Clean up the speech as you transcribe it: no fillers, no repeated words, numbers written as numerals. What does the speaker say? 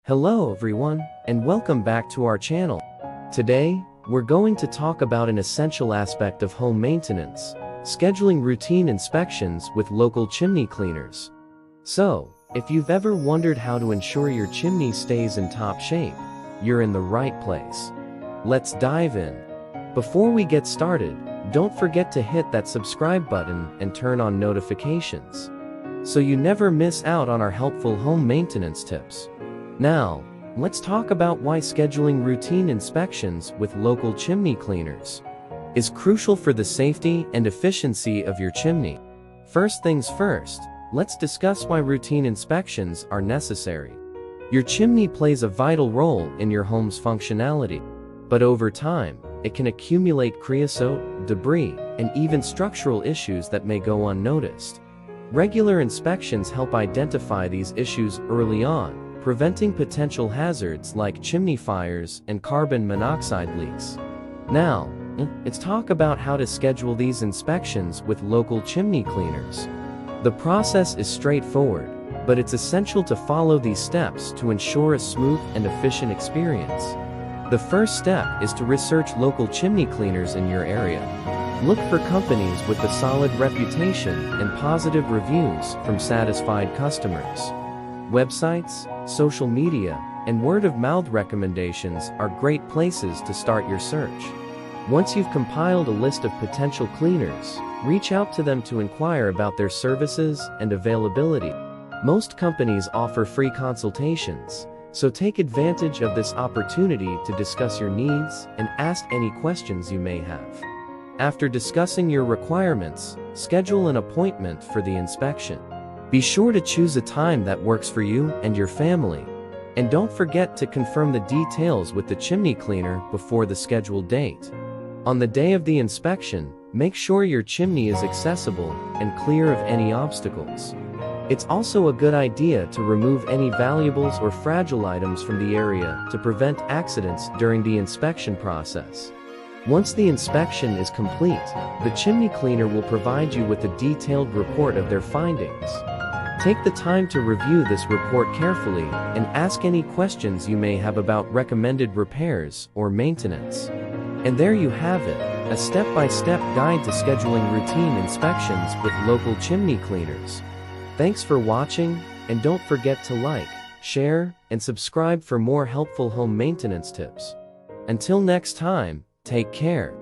Hello everyone, and welcome back to our channel. Today, we're going to talk about an essential aspect of home maintenance, scheduling routine inspections with local chimney cleaners. So, if you've ever wondered how to ensure your chimney stays in top shape, you're in the right place. Let's dive in. Before we get started, don't forget to hit that subscribe button and turn on notifications, so you never miss out on our helpful home maintenance tips. Now, let's talk about why scheduling routine inspections with local chimney cleaners is crucial for the safety and efficiency of your chimney. First things first, let's discuss why routine inspections are necessary. Your chimney plays a vital role in your home's functionality, but over time, it can accumulate creosote, debris, and even structural issues that may go unnoticed. Regular inspections help identify these issues early on, preventing potential hazards like chimney fires and carbon monoxide leaks. Now, let's talk about how to schedule these inspections with local chimney cleaners. The process is straightforward, but it's essential to follow these steps to ensure a smooth and efficient experience. The first step is to research local chimney cleaners in your area. Look for companies with a solid reputation and positive reviews from satisfied customers. Websites, social media, and word-of-mouth recommendations are great places to start your search. Once you've compiled a list of potential cleaners, reach out to them to inquire about their services and availability. Most companies offer free consultations, so take advantage of this opportunity to discuss your needs and ask any questions you may have. After discussing your requirements, schedule an appointment for the inspection. Be sure to choose a time that works for you and your family. And don't forget to confirm the details with the chimney cleaner before the scheduled date. On the day of the inspection, make sure your chimney is accessible and clear of any obstacles. It's also a good idea to remove any valuables or fragile items from the area to prevent accidents during the inspection process. Once the inspection is complete, the chimney cleaner will provide you with a detailed report of their findings. Take the time to review this report carefully and ask any questions you may have about recommended repairs or maintenance. And there you have it, a step-by-step guide to scheduling routine inspections with local chimney cleaners. Thanks for watching, and don't forget to like, share, and subscribe for more helpful home maintenance tips. Until next time, take care.